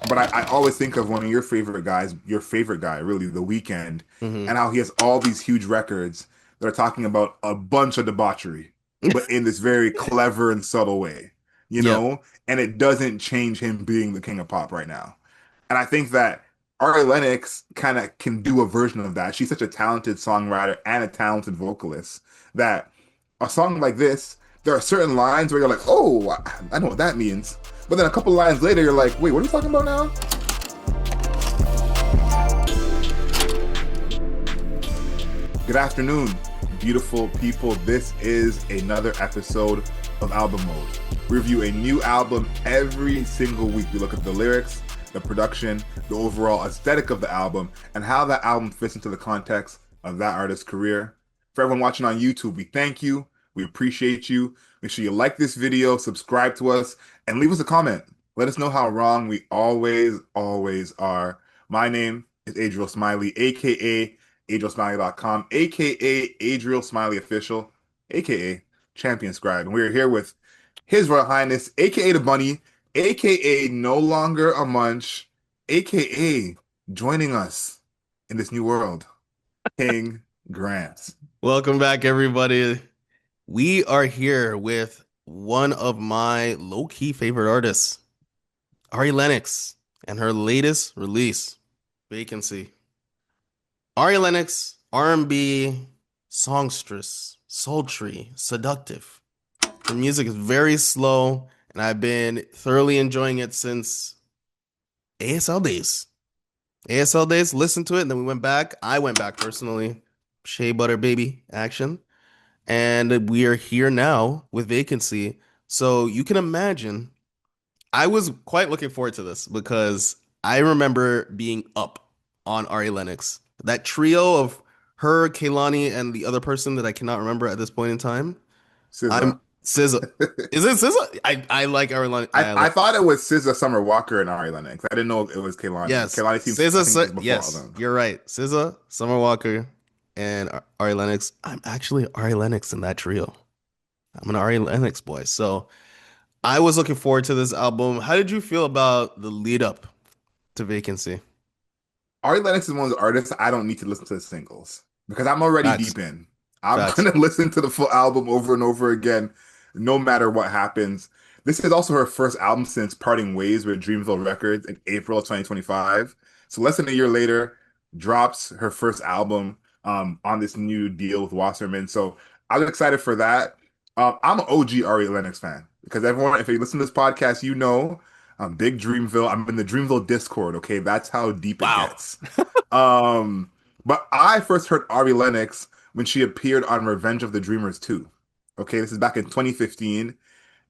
but I always think of one of your favorite guys, your favorite guy, really, The Weeknd, Hmm. and how he has all these huge records that are talking about a bunch of debauchery, but in this very clever and subtle way, you Yep. know? And it doesn't change him being the king of pop right now. And I think that Ari Lennox kind of can do a version of that. She's such a talented songwriter and a talented vocalist that a song like this, there are certain lines where you're like, oh, I know what that means. But then a couple lines later, you're like, wait, what are we talking about now? Good afternoon, beautiful people. This is another episode of Album Mode. We review a new album every single week. We look at the lyrics, the production, the overall aesthetic of the album, and how that album fits into the context of that artist's career. For everyone watching on YouTube, we thank you. We appreciate you. Make sure you like this video, subscribe to us, and leave us a comment. Let us know how wrong we always are. My name is Adriel Smiley, aka AdrielSmiley.com, aka Adriel Smiley Official, aka Champion Scribe. And we're here with His Royal Highness, aka the Bunny, aka No Longer a Munch, aka joining us in this new world, King Grant. Welcome back, everybody. We are here with one of my low-key favorite artists, Ari Lennox, and her latest release, Vacancy. Ari Lennox, R&B, songstress, sultry, seductive. Her music is very slow, and I've been thoroughly enjoying it since ASL days. ASL days, listened to it, and then we went back. I went back personally. Shea Butter Baby action. And we are here now with Vacancy. So you can imagine, I was quite looking forward to this because I remember being up on Ari Lennox. That trio of her, Kaylani, and the other person that I cannot remember at this point in time. I'm SZA. SZA. Is it SZA? I like Ari Lennox. I thought it was SZA, Summer Walker, and Ari Lennox. I didn't know it was Kaylani. Yes, Kaylani seems, I think, is before all Yes, them. you're right. SZA, Summer Walker, and Ari Lennox. I'm actually Ari Lennox in that trio. I'm an Ari Lennox boy. So I was looking forward to this album. How did you feel about the lead up to Vacancy? Ari Lennox is one of those artists I don't need to listen to the singles because I'm already Facts. deep in. I'm Facts. gonna listen to the full album over and over again, no matter what happens. This is also her first album since parting ways with Dreamville Records in April of 2025. So less than a year later, drops her first album on this new deal with Wasserman. So I was excited for that. I'm an OG Ari Lennox fan because everyone, if you listen to this podcast, you know I'm big Dreamville. I'm in the Dreamville Discord. Okay, that's how deep it Wow. gets. Um, but I first heard Ari Lennox when she appeared on Revenge of the Dreamers 2. Okay, this is back in 2015,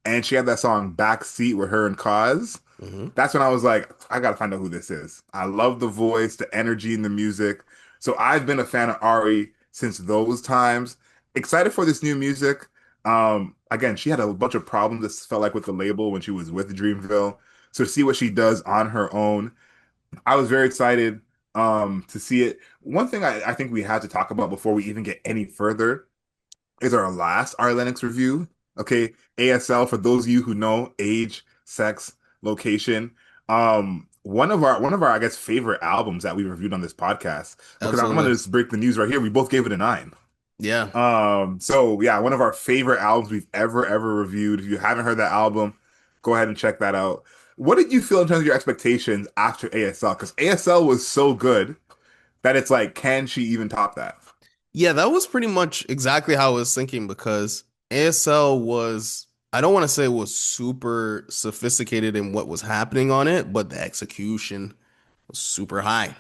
and she had that song Backseat with her and Cause. Hmm. That's when I was like, I gotta find out who this is. I love the voice, the energy in the music. So I've been a fan of Ari since those times. Excited for this new music. Again, she had a bunch of problems, this felt like, with the label when she was with Dreamville. So to see what she does on her own, I was very excited to see it. One thing I think we had to talk about before we even get any further is our last Ari Lennox review. Okay, ASL, for those of you who know, age, sex, location. One of our I guess favorite albums that we reviewed on this podcast. Because I'm gonna Absolutely. just break the news right here. We both gave it a 9. Yeah. So yeah, one of our favorite albums we've ever reviewed. If you haven't heard that album, go ahead and check that out. What did you feel in terms of your expectations after ASL? Because ASL was so good that it's like, can she even top that? Yeah, that was pretty much exactly how I was thinking because ASL was, I don't want to say it was super sophisticated in what was happening on it, but the execution was super high.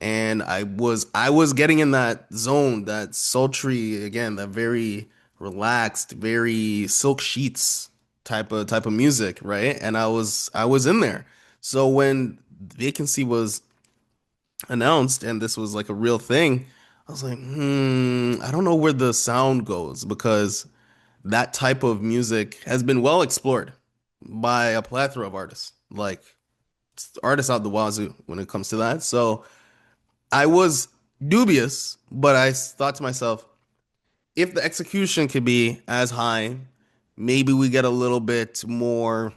And I was getting in that zone, that sultry, again, that very relaxed, very silk sheets type of music, right? And I was in there. So when Vacancy was announced and this was like a real thing, I was like, I don't know where the sound goes because that type of music has been well explored by a plethora of artists, like artists out the wazoo when it comes to that. So I was dubious, but I thought to myself, if the execution could be as high, maybe we get a little bit more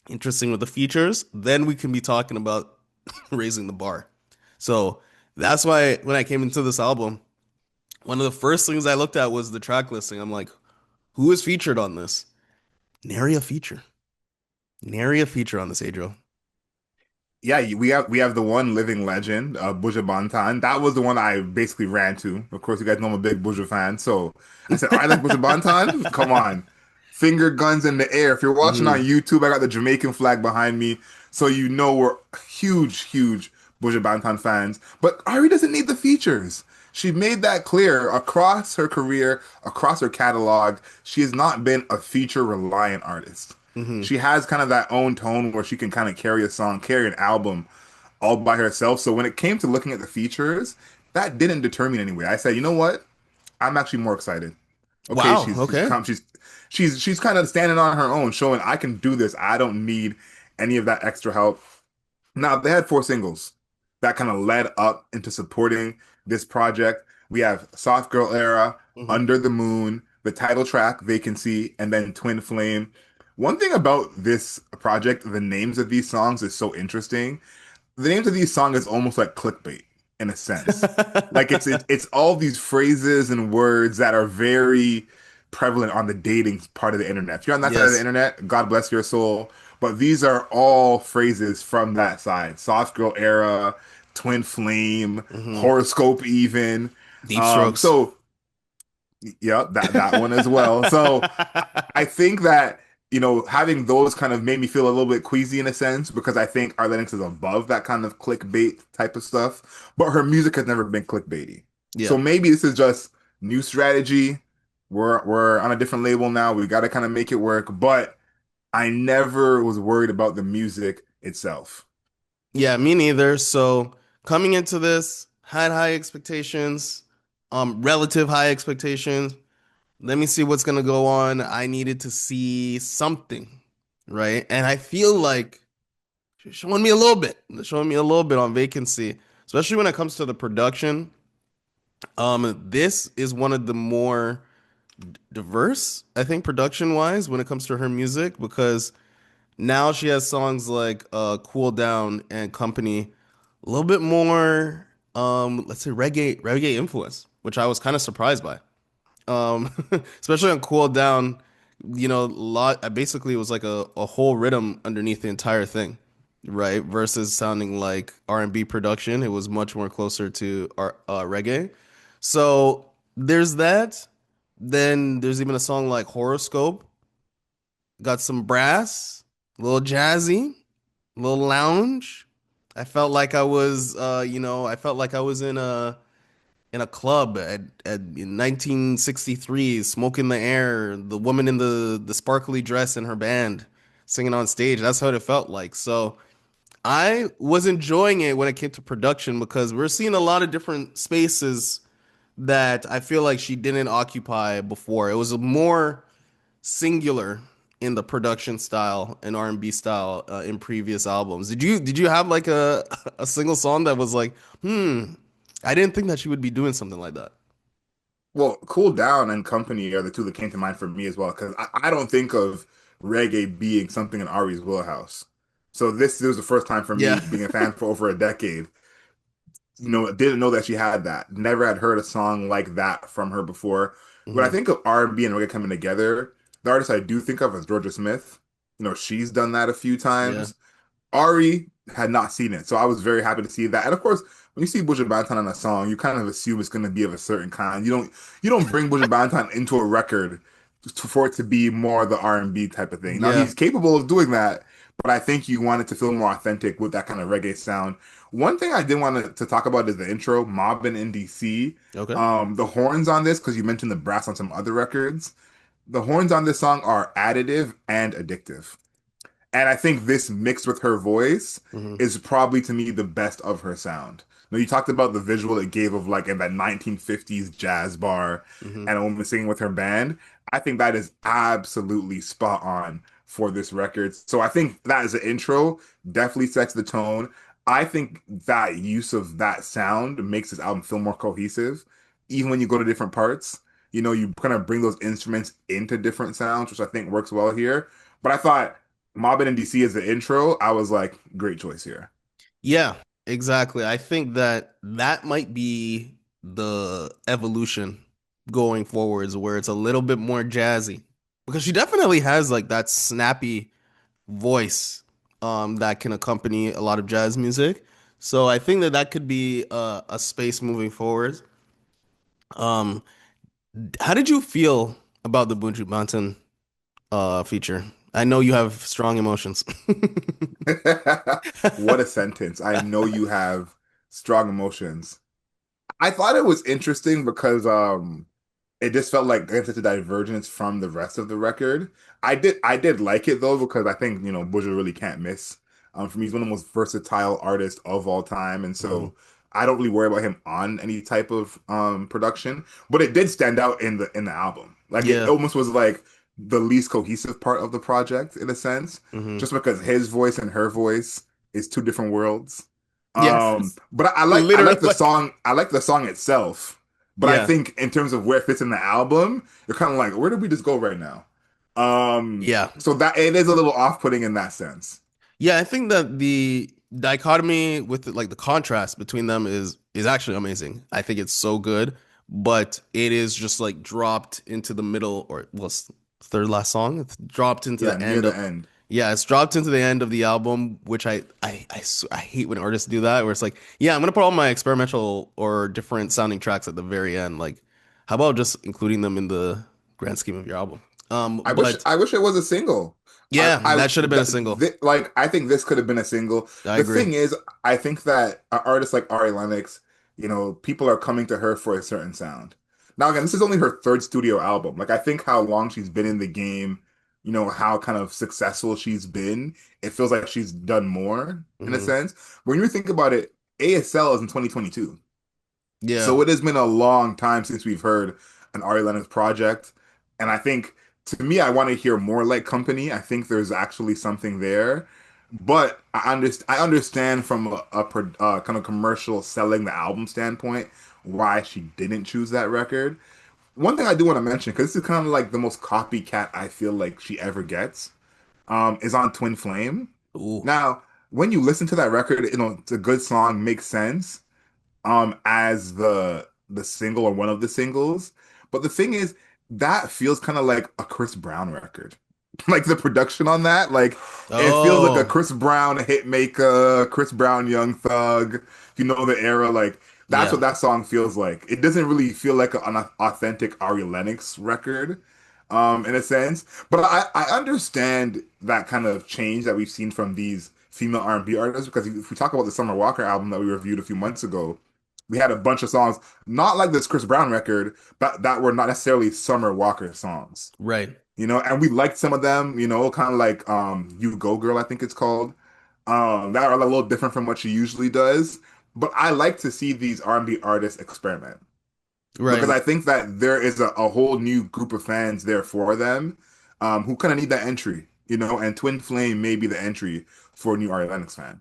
interesting with the features, then we can be talking about raising the bar. So that's why when I came into this album, one of the first things I looked at was the track listing. I'm like, who is featured on this? Nary a feature. Nary a feature on this, Adriel. Yeah, we have the one living legend, Buju Banton. That was the one I basically ran to. Of course, you guys know I'm a big Buju fan, so I said, I like Buju Banton. Come on, finger guns in the air. If you're watching on Hmm. YouTube, I got the Jamaican flag behind me, so you know we're huge, huge Buju Banton fans. But Ari doesn't need the features. She made that clear across her career, across her catalog. She has not been a feature reliant artist. Hmm. She has kind of that own tone where she can kind of carry a song, carry an album all by herself. So when it came to looking at the features, that didn't deter me in any way. I said, you know what? I'm actually more excited. Okay, Wow. she's Okay. come, she's kind of standing on her own, showing I can do this. I don't need any of that extra help. Now, they had four singles that kind of led up into supporting this project. We have Soft Girl Era, Hmm. Under the Moon, the title track, Vacancy, and then Twin Flame. One thing about this project, the names of these songs is so interesting. The names of these songs is almost like clickbait in a sense. Like it's all these phrases and words that are very prevalent on the dating part of the internet. If you're on that side of the Yes. internet, God bless your soul. But these are all phrases from that side. Soft girl era, twin flame, Hmm. horoscope even. Deep strokes. So yeah, that one as well. So I think that, having those kind of made me feel a little bit queasy in a sense because I think Ari Lennox is above that kind of clickbait type of stuff, but her music has never been clickbaity. So Yeah. maybe this is just new strategy. We're on a different label now. We got to kind of make it work, but I never was worried about the music itself. Yeah, me neither. So coming into this, had high expectations, relative high expectations. Let me see what's gonna go on. I needed to see something, right? And I feel like she's showing me a little bit on Vacancy, especially when it comes to the production. This is one of the more diverse, I think, production wise when it comes to her music because now she has songs like Cool Down and Company, a little bit more let's say reggae influence, which I was kind of surprised by. Especially on Cool Down, lot basically it was like a whole rhythm underneath the entire thing, right? Versus sounding like R&B production, it was much more closer to reggae. So there's that. Then there's even a song like Horoscope, got some brass, a little jazzy, a little lounge. I felt like I was, I felt like I was in a club in 1963, smoking the air, the woman in the sparkly dress in her band singing on stage. That's what it felt like. So I was enjoying it when it came to production because we're seeing a lot of different spaces that I feel like she didn't occupy before. It was a more singular in the production style and R&B style in previous albums. Did you have like a single song that was like, I didn't think that she would be doing something like that. Well, Cool Down and Company are the two that came to mind for me as well, because I don't think of reggae being something in Ari's wheelhouse. So this was the first time for me Yeah. being a fan for over a decade. Didn't know that she had that. Never had heard a song like that from her before. When I Hmm. think of R&B and reggae coming together, the artist I do think of is Georgia Smith. She's done that a few Yeah. times. Ari had not seen it, so I was very happy to see that. And of course, when you see Buju Banton on a song, you kind of assume it's going to be of a certain kind. You don't bring Buju Banton into a record for it to be more the R&B type of thing. Now Yeah. he's capable of doing that, but I think you want it to feel more authentic with that kind of reggae sound. One thing I did want to talk about is the intro, Mobbin in DC. Okay. The horns on this, because you mentioned the brass on some other records. The horns on this song are additive and addictive. And I think this mixed with her voice Hmm. is probably to me the best of her sound. Now, you talked about the visual it gave of like in that 1950s jazz bar Hmm. and a woman singing with her band. I think that is absolutely spot on for this record. So I think that as an intro definitely sets the tone. I think that use of that sound makes this album feel more cohesive. Even when you go to different parts, you kind of bring those instruments into different sounds, which I think works well here. But I thought Mobbin in DC is the intro, I was like, great choice here. Yeah, exactly. I think that that might be the evolution going forwards, where it's a little bit more jazzy, because she definitely has like that snappy voice that can accompany a lot of jazz music. So I think that that could be a space moving forward. Um, how did you feel about the Buju Banton feature? I know you have strong emotions. What a sentence. I know you have strong emotions. I thought it was interesting because it just felt like such a divergence from the rest of the record. I did like it though because I think, Buju really can't miss. For me, he's one of the most versatile artists of all time, and Mhm. so I don't really worry about him on any type of production. But it did stand out in the album. Like it Yeah. almost was like the least cohesive part of the project in a sense, Hmm. just because his voice and her voice is two different worlds. Yes. But I Literally like the like song. I like the song itself. But I yeah. think in terms of where it fits in the album, you're kind of like, where did we just go right now? Yeah. So that it is a little off-putting in that sense. Yeah, I think that the dichotomy with like the contrast between them is actually amazing. I think it's so good, but it is just like dropped into the middle, or well, it's the third last song. It's dropped into Yeah, the near end the of end. yeah, it's dropped into the end of the album, which I hate when artists do that, where it's like, yeah, I'm gonna put all my experimental or different sounding tracks at the very end. Like, how about just including them in the grand scheme of your album? I wish But I wish it was a single. yeah, that should have been a single. Like I think this could have been a single. I The agree. thing is, I think that artists like Ari Lennox, people are coming to her for a certain sound. Now again, this is only her third studio album. Like I think how long she's been in the game, how kind of successful she's been, it feels like she's done more in a Hmm. sense. When you think about it, ASL is in 2022. Yeah. So it has been a long time since we've heard an Ari Lennox project. And I think to me, I want to hear more like Company. I think there's actually something there. But I understand from a kind of commercial selling the album standpoint why she didn't choose that record. One thing I do want to mention, because this is kind of like the most copycat I feel like she ever gets, is on Twin Flame. Ooh. Now, when you listen to that record, it's a good song, makes sense as the single or one of the singles. But the thing is, that feels kind of like a Chris Brown record. Like the production on that, like it feels like a Oh, Chris Brown hit maker, Chris Brown Young Thug. If you know the era, like that's yeah. what that song feels like. It doesn't really feel like an authentic Ari Lennox record, in a sense. But I understand that kind of change that we've seen from these female R&B artists because if we talk about the Summer Walker album that we reviewed a few months ago, we had a bunch of songs, not like this Chris Brown record, but that were not necessarily Summer Walker songs. Right. And we liked some of them, kind of like You Go Girl, I think it's called. That are a little different from what she usually does. But I like to see these R&B artists experiment because Right. I think that there is a whole new group of fans there for them who kind of need that entry, and Twin Flame may be the entry for a new Ari Lennox fan.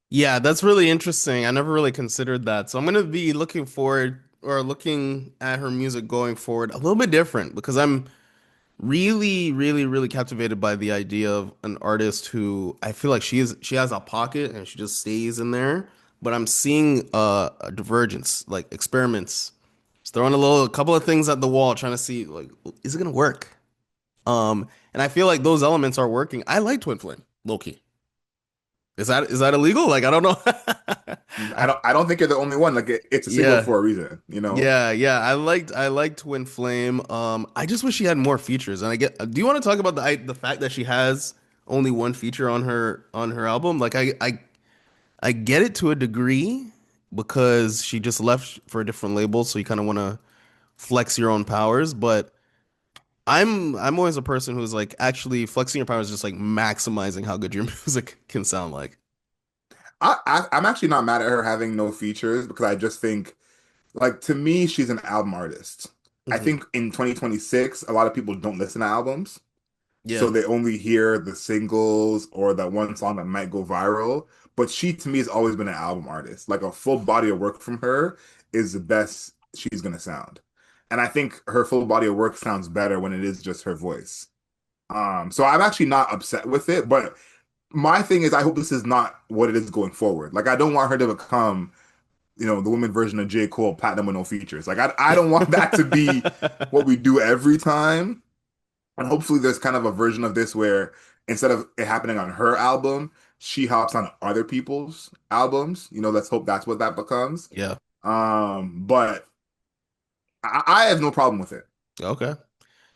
Yeah, that's really interesting. I never really considered that. So I'm gonna be looking forward or looking at her music going forward a little bit different because I'm really, really, really captivated by the idea of an artist who I feel like she has a pocket and she just stays in there. But I'm seeing a divergence, like experiments. Just throwing a couple of things at the wall, trying to see like, is it gonna work? And I feel like those elements are working. I like Twin Flame, low key. Is that illegal? Like I don't know. I I don't I don't think you're the only one. Like it's a single yeah. for a reason. Yeah. I liked Twin Flame. I just wish she had more features. And I get do you want to talk about the fact that she has only one feature on her album? Like I get it to a degree because she just left for a different label, so you kind of want to flex your own powers, but I'm always a person who's like actually flexing your powers is just like maximizing how good your music can sound like. I'm actually not mad at her having no features because I just think, like, to me, she's an album artist. I Hmm. think in 2026, a lot of people don't listen to albums, so Yeah. they only hear the singles or that one song that might go viral. But she, to me, has always been an album artist. Like a full body of work from her is the best she's gonna sound, and I think her full body of work sounds better when it is just her voice. So I'm actually not upset with it, but my thing is I hope this is not what it is going forward. Like I don't want her to become, the women version of J. Cole, platinum with no features. Like I don't want that to be what we do every time. And hopefully there's kind of a version of this where instead of it happening on her album, she hops on other people's albums. Let's hope that's what that becomes. Yeah. But I have no problem with it. Okay.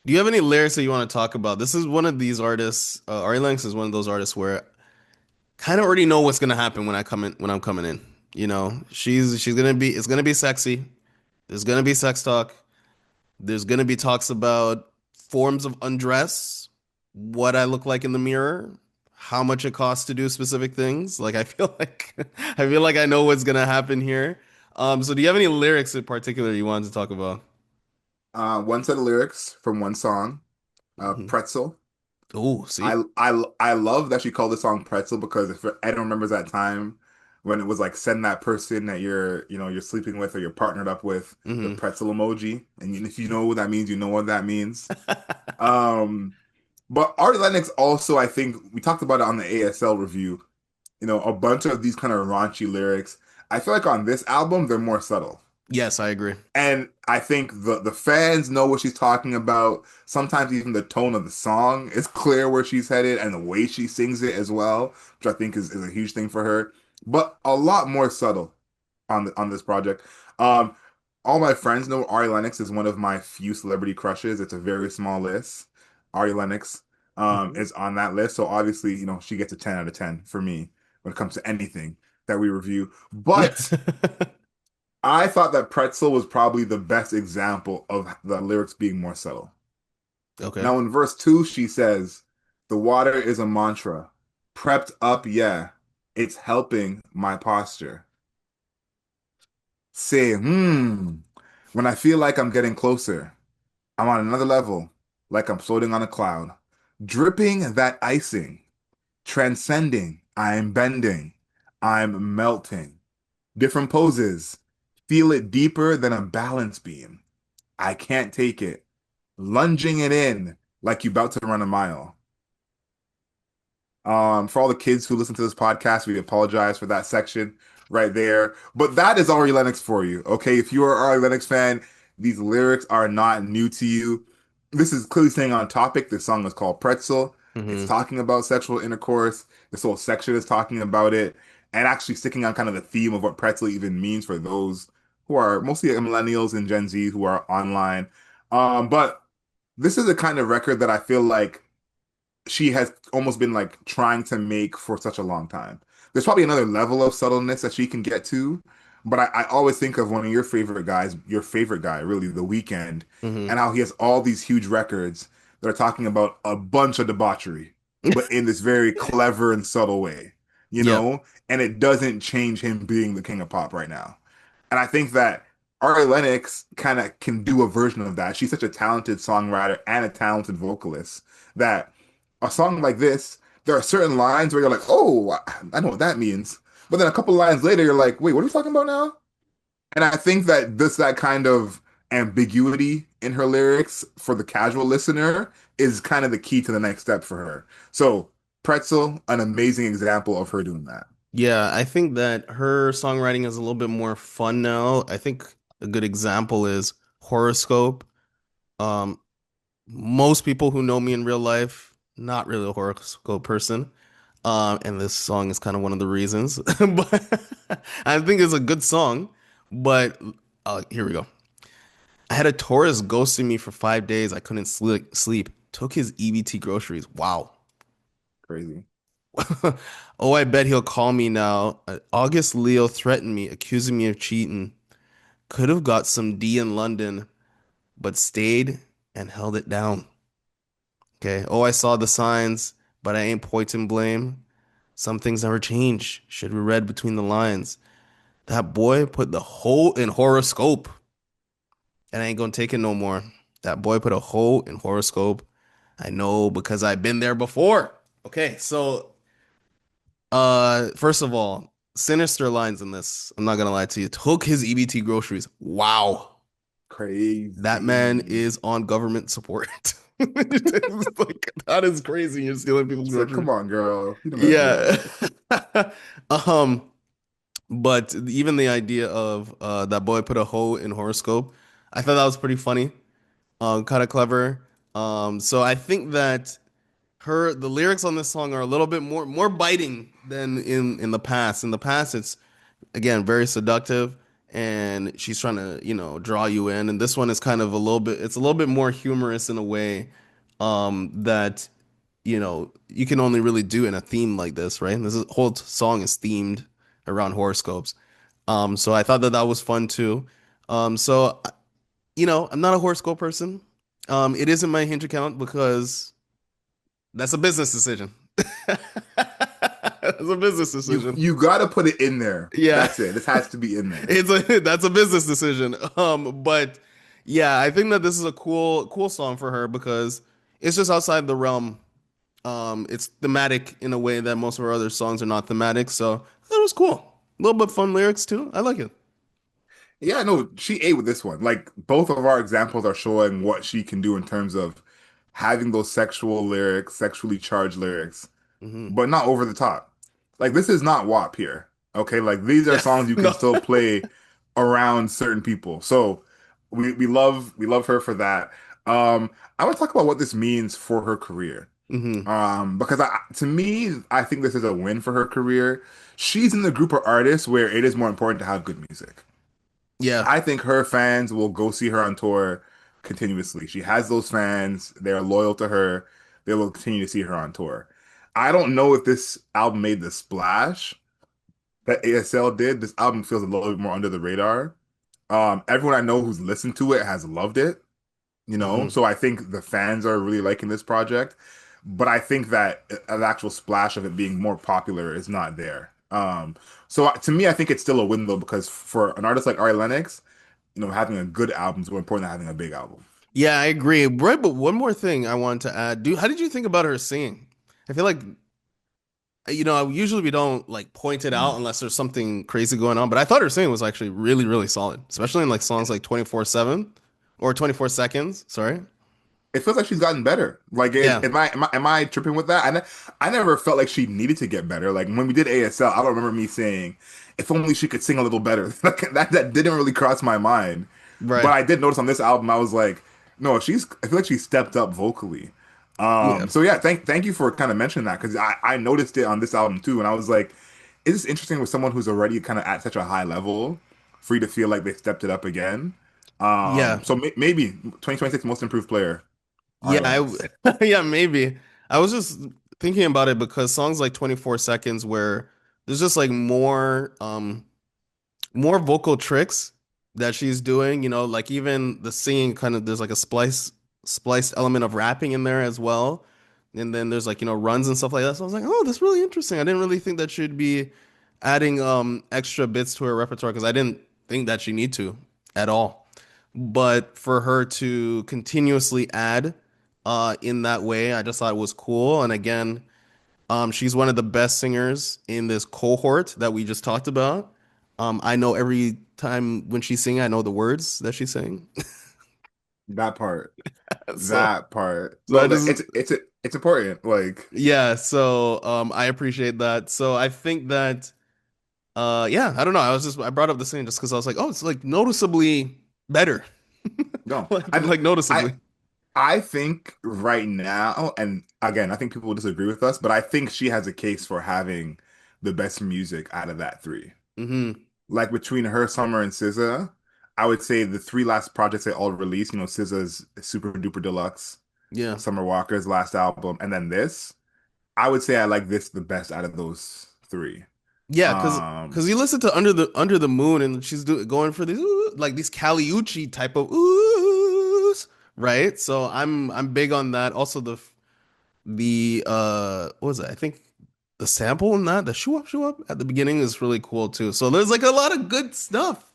Do you have any lyrics that you want to talk about? This is one of these artists. Ari Lennox is one of those artists where kind of already know what's gonna happen when I'm coming in. She's gonna be it's gonna be sexy. There's gonna be sex talk. There's gonna be talks about forms of undress, what I look like in the mirror, how much it costs to do specific things. Like I feel like I feel like I know what's gonna happen here. So do you have any lyrics in particular you wanted to talk about? One set of lyrics from one song, Hmm. Pretzel. Oh, see? I love that she called the song Pretzel because if anyone remembers that time when it was like send that person that you're sleeping with or you're partnered up with the Hmm. pretzel emoji, and if you know what that means, you know what that means. Um, but Ari Lennox also, I think we talked about it on the ASL review. A bunch of these kind of raunchy lyrics. I feel like on this album they're more subtle. Yes, I agree. And I think the fans know what she's talking about. Sometimes even the tone of the song is clear where she's headed and the way she sings it as well, which I think is a huge thing for her. But a lot more subtle on this project. Um, all my friends know Ari Lennox is one of my few celebrity crushes. It's a very small list. Ari Lennox Mhm. is on that list. So obviously, she gets a 10 out of 10 for me when it comes to anything that we review. But I thought that Pretzel was probably the best example of the lyrics being more subtle. Okay. Now, in verse 2, she says, the water is a mantra. Prepped up, yeah. It's helping my posture. Say, when I feel like I'm getting closer, I'm on another level, like I'm floating on a cloud. Dripping that icing, transcending, I'm bending, I'm melting. Different poses, feel it deeper than a balance beam. I can't take it. Lunging it in like you about to run a mile. For all the kids who listen to this podcast, we apologize for that section right there. But that is Ari Lennox for you. Okay. If you are an Ari Lennox fan, these lyrics are not new to you. This is clearly staying on topic. This song is called Pretzel. It's Hmm. talking about sexual intercourse. This whole section is talking about it and actually sticking on kind of the theme of what pretzel even means for those who are mostly millennials and Gen Z who are online. But this is the kind of record that I feel like she has almost been like trying to make for such a long time. There's probably another level of subtleness that she can get to, but I always think of one of your favorite guys, your favorite guy, really, The Weeknd, Hmm. and how he has all these huge records that are talking about a bunch of debauchery, but in this very clever and subtle way, Yep. and it doesn't change him being the king of pop right now. And I think that Ari Lennox kind of can do a version of that. She's such a talented songwriter and a talented vocalist that a song like this, there are certain lines where you're like, oh, I know what that means. But then a couple lines later, you're like, wait, what are you talking about now? And I think that that kind of ambiguity in her lyrics for the casual listener is kind of the key to the next step for her. So, Pretzel, an amazing example of her doing that. Yeah, I think that her songwriting is a little bit more fun now. I think a good example is Horoscope. Um, Most people who know me in real life, not really a horoscope person. And this song is kind of one of the reasons. But I think it's a good song. But here we go. I had a tourist ghosting me for 5 days. I couldn't sleep. Took his EBT groceries. Wow. Crazy. Oh, I bet he'll call me now. August Leo threatened me, accusing me of cheating. Could have got some D in London, but stayed and held it down. Okay. Oh, I saw the signs, but I ain't pointing blame. Some things never change. Should be read between the lines. That boy put the hole in horoscope, and I ain't gonna take it no more. That boy put a hole in horoscope. I know because I've been there before. Okay, so first of all, sinister lines in this. I'm not gonna lie to you. Took his EBT groceries. Wow. That man Crazy. is on government support. It's like, that is crazy. You're stealing people's It's like, groceries. come on, girl. You don't gotta do Yeah. that. Um, but even the idea of that boy put a hoe in horoscope, I thought that was pretty funny. Kind of clever. So I think that the lyrics on this song are a little bit more biting than in the past. In the past, it's again very seductive, and she's trying to draw you in. And this one is kind of it's a little bit more humorous in a way that you can only really do in a theme like this, right? Whole song is themed around horoscopes. So I thought that was fun too. So I'm not a horoscope person. It isn't my Hinge account because that's a business decision. That's a business You decision. you gotta put it in there. Yeah. That's it. This has to be in there. That's a business decision. But yeah, I think that this is a cool song for her because it's just outside the realm. It's thematic in a way that most of her other songs are not thematic. So that was cool. A little bit fun lyrics too. I like it. Yeah, no, she ate with this one. Like both of our examples are showing what she can do in terms of having those sexual lyrics, sexually charged lyrics, Hmm. but not over the top. Like this is not WAP here. Okay, like these are Yeah. songs you can No. still play around certain people. So we love her for that. I want to talk about what this means for her career. Hmm. Because to me, I think this is a win for her career. She's in the group of artists where it is more important to have good music. Yeah. I think her fans will go see her on tour continuously. She has those fans. They're loyal to her. They will continue to see her on tour. I don't know if this album made the splash that ASL did. This album feels a little bit more under the radar. Everyone I know who's listened to it has loved it, Hmm. so I think the fans are really liking this project. But I think that an actual splash of it being more popular is not there. So to me, I think it's still a win though, because for an artist like Ari Lennox, having a good album is more important than having a big album. Yeah, I agree. Right, but one more thing I wanted to add. How did you think about her singing? I feel like usually we don't like point it out Mm. unless there's something crazy going on. But I thought her singing was actually really, really solid, especially in like songs like 24/7 or 24 seconds. Sorry. It feels like she's gotten better. Like, Yeah. am I tripping with that? I never felt like she needed to get better. Like when we did ASL, I don't remember me saying, "If only she could sing a little better." Like, that didn't really cross my mind. But Right. I did notice on this album, I was like, no, I feel like she stepped up vocally. Yeah. So yeah, thank you for kind of mentioning that because I noticed it on this album too, and I was like, is this interesting with someone who's already kind of at such a high level for you to feel like they stepped it up again? Yeah. So maybe 2026 most improved player. Ari Yeah. Lennox. Yeah, maybe. I was just thinking about it because songs like 24 seconds where there's just like more vocal tricks that she's doing, like even the singing kind of there's like a spliced element of rapping in there as well. And then there's like, runs and stuff like that. So I was like, oh, that's really interesting. I didn't really think that she'd be adding extra bits to her repertoire because I didn't think that she need to at all. But for her to continuously add in that way, I just thought it was cool. And again, she's one of the best singers in this cohort that we just talked about. I know every time when she's singing, I know the words that she's saying. That part. So, That part. so No, I just, it's important. Like yeah. So, I appreciate that. So I think that, yeah, I don't know. I brought up the singing just because I was like, oh, it's like noticeably better, no, like I noticeably. I think right now, and again, I think people will disagree with us, but I think she has a case for having the best music out of that three. Hmm. Like between her, Summer, and SZA, I would say the three last projects they all released, SZA's Super Duper Deluxe, Yeah. Summer Walker's last album, and then this, I would say I like this the best out of those three. Yeah, cause Um, you listen to Under the Moon and she's going for these like these Caliucci type of oohs, right? So I'm big on that. Also the what was it? I think the sample in that, the shoo up at the beginning is really cool too. So there's like a lot of good stuff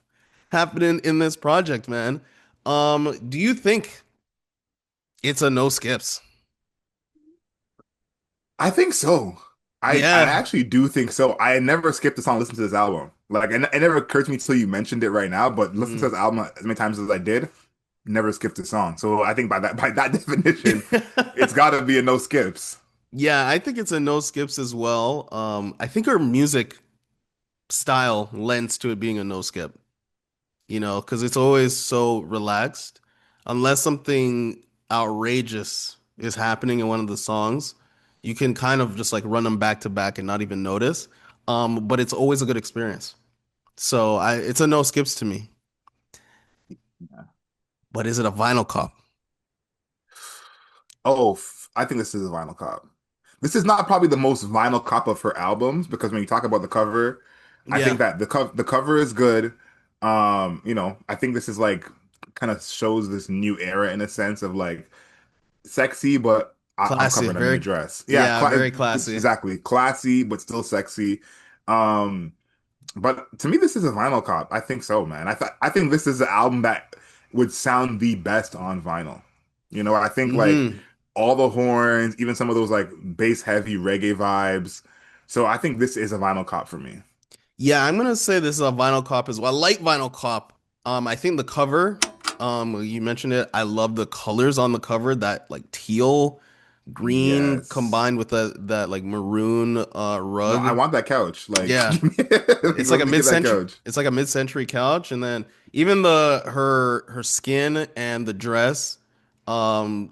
happening in this project, man. Do you think it's a no skips? I think so. I Yeah. actually do think so. I never skipped a song listening to this album. Like, and it never occurred to me till you mentioned it right now. But listen to Mhm. this album as many times as I did. never skipped a song. So I think by that definition, it's got to be a no skips. Yeah, I think it's a no skips as well. I think her music style lends to it being a no skip, because it's always so relaxed. Unless something outrageous is happening in one of the songs, you can kind of just like run them back to back and not even notice. But it's always a good experience. So it's a no skips to me. But is it a vinyl cop? Oh, I think this is a Vinyl Cop. This is not probably the most Vinyl Cop of her albums because when you talk about the cover, I Yeah, think that the cover is good. I think this is like kind of shows this new era in a sense of like sexy, but I'm classy, covering up in a very, dress. Yeah, yeah, very classy. exactly. Classy, but still sexy. Um, but to me, this is a Vinyl Cop. I think so, man. I think this is the album that would sound the best on vinyl. I think like Hmm. all the horns, even some of those like bass heavy reggae vibes. So I think this is a Vinyl Cop for me. Yeah, I'm gonna say this is a vinyl cop as well. I like vinyl cop. I think the cover, you mentioned it. I love the colors on the cover, that like teal green Yes. combined with that like maroon No, I rug. want that couch. Like, Yeah. It's like let a me get that mid-century couch. it's like a mid-century couch, and then even her skin and the dress,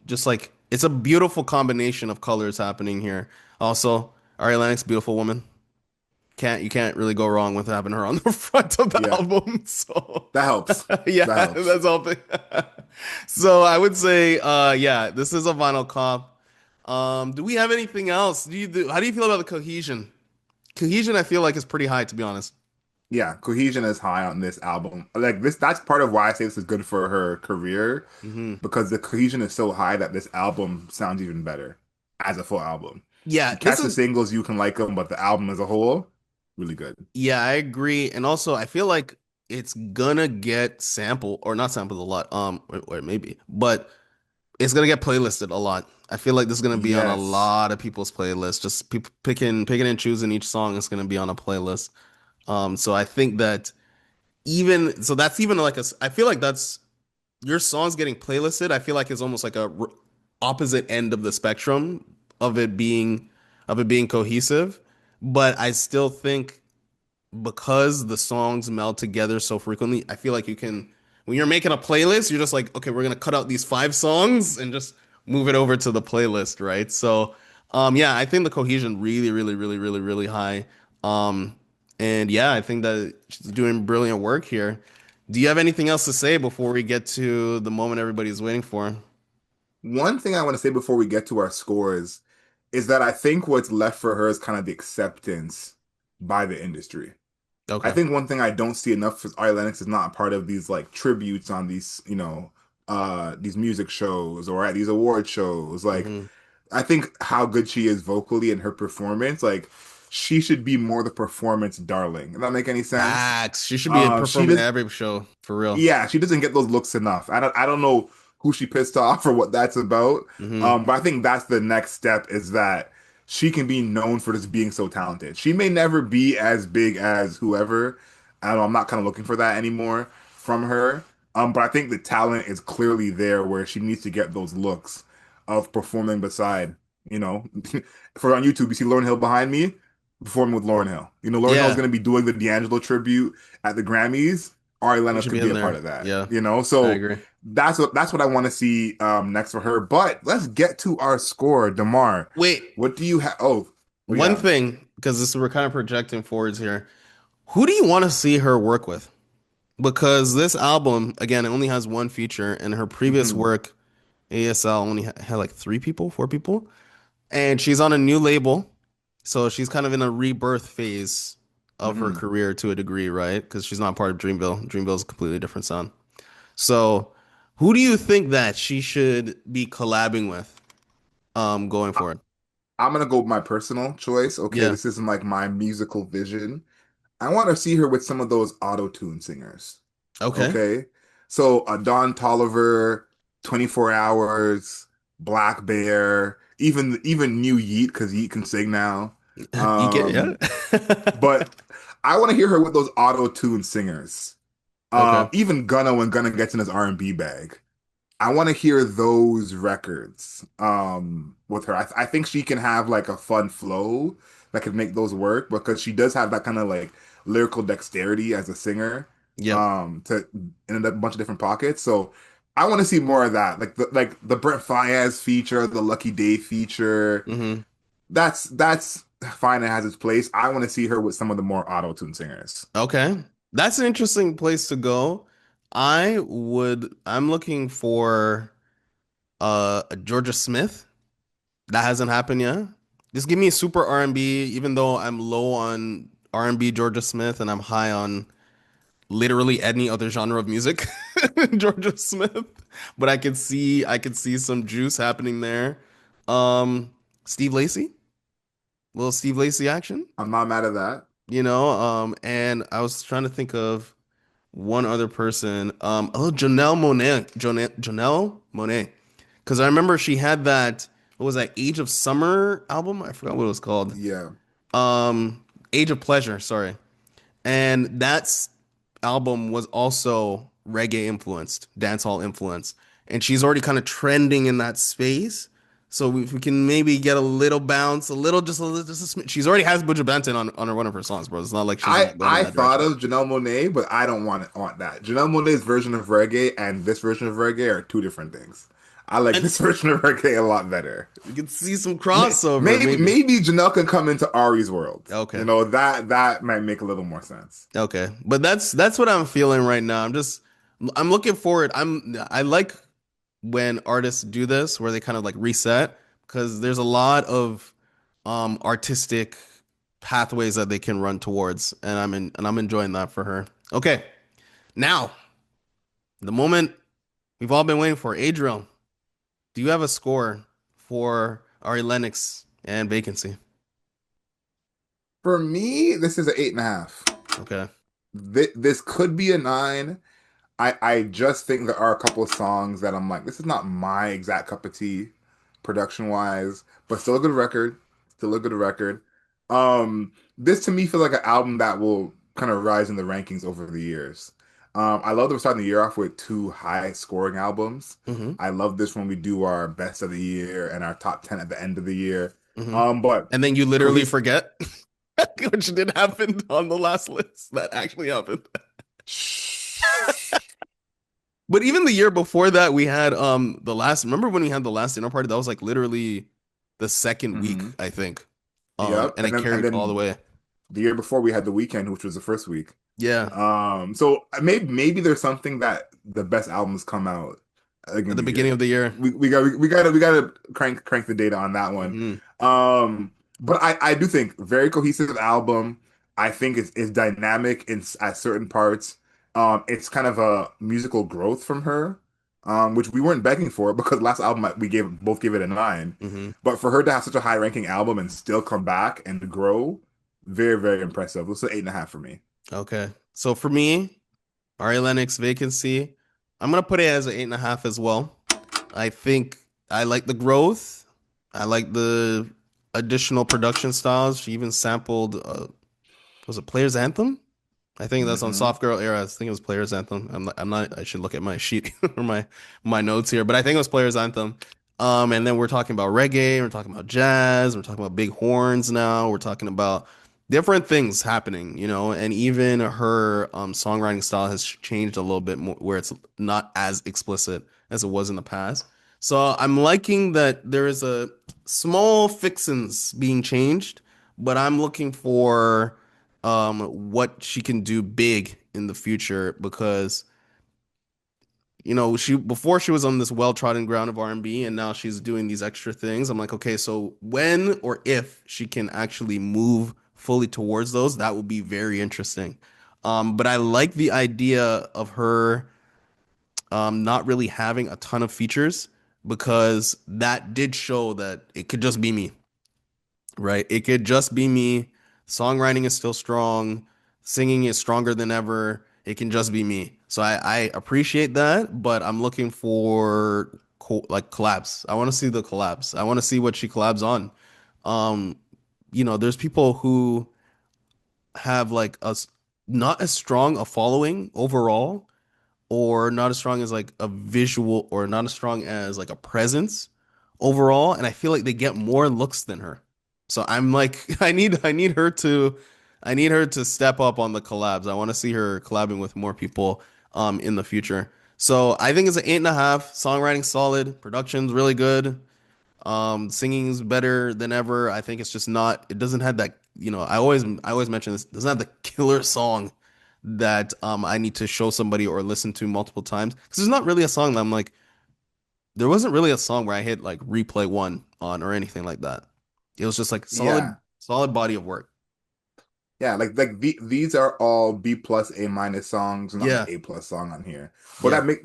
just like it's a beautiful combination of colors happening here. Also, Ari Lennox, beautiful woman. You can't really go wrong with having her on the front of the Yeah, album. So that helps. yeah, That helps. that's all. So I would say, yeah, this is a vinyl cop. Do we have anything else? How do you feel about the cohesion? Cohesion, I feel like is pretty high, to be honest. Yeah, cohesion is high on this album. Like that's part of why I say this is good for her career Hmm. because the cohesion is so high that this album sounds even better as a full album. Yeah, You this catch the is. singles, you can like them, but the album as a whole, really good. Yeah, I agree, and also I feel like it's gonna get sampled or not sampled a lot. Or maybe, but it's gonna get playlisted a lot. I feel like this is gonna be on a Yes. lot of people's playlists. Just people picking and choosing each song is gonna be on a playlist. So I think that even so, that's even like I feel like that's your songs getting playlisted. I feel like is almost like a opposite end of the spectrum of it being cohesive. But I still think because the songs meld together so frequently, I feel like you can, when you're making a playlist, you're just like, okay, we're gonna cut out these five songs and just move it over to the playlist, right? So, yeah, I think the cohesion really, really, really, really, really high. Um, and yeah, I think that she's doing brilliant work here. Do you have anything else to say before we get to the moment everybody's waiting for? One thing I want to say before we get to our scores is that I think what's left for her is kind of the acceptance by the industry. I Okay. think one thing I don't see enough is Ari Lennox is not a part of these like tributes on these, these music shows or at these award shows. Like, Hmm. I think how good she is vocally in her performance, like she should be more the performance darling. Does that make any sense? Facts. She should be She performing does. every show for real. Yeah, she doesn't get those looks enough. I don't know who she pissed off or what that's about. Hmm. But I think that's the next step is that she can be known for just being so talented. She may never be as big as whoever. I don't know, I'm not kind of looking for that anymore from her. But I think the talent is clearly there where she needs to get those looks of performing beside, you know, for on YouTube, you see Lauryn Hill behind me performing with Lauryn Hill. Lauryn Hill is Yeah, going to be doing the D'Angelo tribute at the Grammys. Ari she Lennox should could be be in a part there. of that, Yeah, I So agree. that's what I want to see next for her. But let's get to our score, Demar. Wait, What do you have? Oh, what do you one have? thing, because this we're kind of projecting forwards here. Who do you want to see her work with? Because this album, again, it only has one feature, and her previous Hmm. work, ASL, only had like three people, four people, and she's on a new label, so she's kind of in a rebirth phase of her Hmm. career to a degree, right? Because she's not part of Dreamville. Dreamville is a completely different sound. So, who do you think that she should be collabing with, going forward? I'm gonna go with my personal choice. Okay, Yeah. this isn't like my musical vision. I want to see her with some of those auto-tune singers. Okay. Okay. So Don Tolliver, 24 Hours, Black Bear, even New Yeet, because Yeet can sing now. You get, yeah. Um, but I want to hear her with those auto-tune singers. Okay. Even Gunna when Gunna gets in his R&B bag. I want to hear those records with her. I think she can have like a fun flow that could make those work because she does have that kind of like lyrical dexterity as a singer Yep. to in a bunch of different pockets. So I want to see more of that. Like the Brent Faiyaz feature, the Lucky Day feature. Hmm. That's fine, it has its place. I want to see her with some of the more auto-tune singers. Okay. That's an interesting place to go. I'm looking for a Georgia Smith. That hasn't happened yet. Just give me super R&B, even though I'm low on R&B Georgia Smith and I'm high on literally any other genre of music. Georgia Smith. But I could see some juice happening there. Um Steve Lacy, little Steve Lacy action, I'm not mad at that. and I was trying to think of one other person. Oh, Janelle Monáe, Janelle Monáe, because I remember she had that. What was that? Age of Summer album? I forgot what it was called. Yeah. Age of Pleasure. Sorry, and album was also reggae influenced, dancehall influenced, and she's already kind of trending in that space. So if we can maybe get a little bounce, a little, just a she's already has Buju Banton on one of her songs, bro. It's not like she's not going in I that thought direction. of Janelle Monáe, but I don't want that. Janelle Monáe's version of reggae and this version of reggae are two different things. I like And this version of reggae a lot better. we could see some crossover, Maybe maybe. maybe Janelle can come into Ari's world. You Okay. know, that might make a little more sense. Okay. But that's what I'm feeling right now. I'm looking forward. I like when artists do this where they kind of like reset because there's a lot of artistic pathways that they can run towards and I'm enjoying that for her. Okay. Now, the moment we've all been waiting for. Adriel, do you have a score for Ari Lennox and Vacancy? For me, this is an 8.5. Okay. This could be a 9. I just think there are a couple of songs that I'm like, this is not my exact cup of tea, production wise, but still a good record. Still a good record. This to me feels like an album that will kind of rise in the rankings over the years. I love that we're starting the year off with two high scoring albums. Mm-hmm. I love this when we do our best of the year and our top 10 at the end of the year. Mm-hmm. But And then you literally cohesive. forget, which did happen on the last list. That actually happened. But even the year before that, we had the last. Remember when we had the last dinner party? That was like literally the second week, Hmm. I think. Yep. And it And carried all the then way. the year before we had the weekend, which was the first week. Yeah, So maybe there's something that the best albums come out like at in the the beginning of year. the year. We gotta crank the data on that one. Hmm. But I do think very cohesive album. I think is dynamic at certain parts. It's kind of a musical growth from her, which we weren't begging for because last album we gave it a 9. Hmm. But for her to have such a high ranking album and still come back and grow, very, very impressive. It's an 8.5 for me. Okay. So for me, Ari Lennox Vacancy, I'm gonna put it as an 8.5 as well. I think I like the growth. I like the additional production styles. She even sampled, was it Players Anthem? I think that's on Hmm. Soft Girl Era. I think it was Players Anthem. I'm not. I should look at my sheet or my notes here, but I think it was Players Anthem. And then we're talking about reggae. We're talking about jazz. We're talking about big horns now. We're talking about different things happening, and even her songwriting style has changed a little bit more, where it's not as explicit as it was in the past. So I'm liking that there is a small fixins being changed, but I'm looking for what she can do big in the future because she before she was on this well-trodden ground of R&B and now she's doing these extra things. I'm like, okay, so when or if she can actually move fully towards those, that would be very interesting. But I like the idea of her not really having a ton of features because that did show that it could just be me. Right? It could just be me. Songwriting is still strong. Singing is stronger than ever. It can just be me. So I appreciate that, but I'm looking for like collabs. I want to see the collabs. I want to see what she collabs on. Um, there's people who have like not as strong a following overall, or not as strong as like a visual, or not as strong as like a presence overall. And I feel like they get more looks than her. So I'm like, I need her to step up on the collabs. I want to see her collabing with more people in the future. So I think it's an 8.5. Songwriting solid, production's really good. Singing's better than ever. I think it's just not, it doesn't have that, I always mention this, it doesn't have the killer song that I need to show somebody or listen to multiple times. Because there's not really a song that I'm like, there wasn't really a song where I hit like replay one on or anything like that. It was just like Yeah. solid body of work. Yeah, these are all B plus A minus songs, not an Yeah. A plus song on here. But Yeah. makes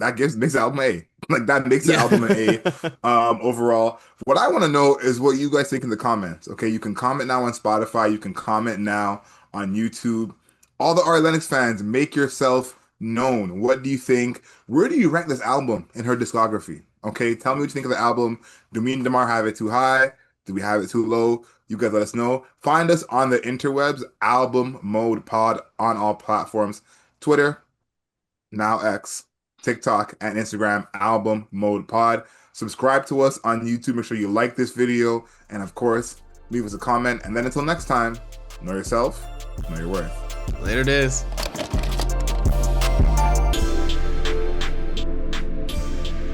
the album A. Like that makes the Yeah. album an A overall. What I want to know is what you guys think in the comments. Okay, you can comment now on Spotify, you can comment now on YouTube. All the Ari Lennox fans, make yourself known. What do you think? Where do you rank this album in her discography? Okay, tell me what you think of the album. Do me and Demar have it too high? Do we have it too low? You guys let us know. Find us on the interwebs, Album Mode Pod on all platforms, Twitter, now X, TikTok, and Instagram, Album Mode Pod. Subscribe to us on YouTube. Make sure you like this video. And of course, leave us a comment. And then until next time, know yourself, know your worth. Later days.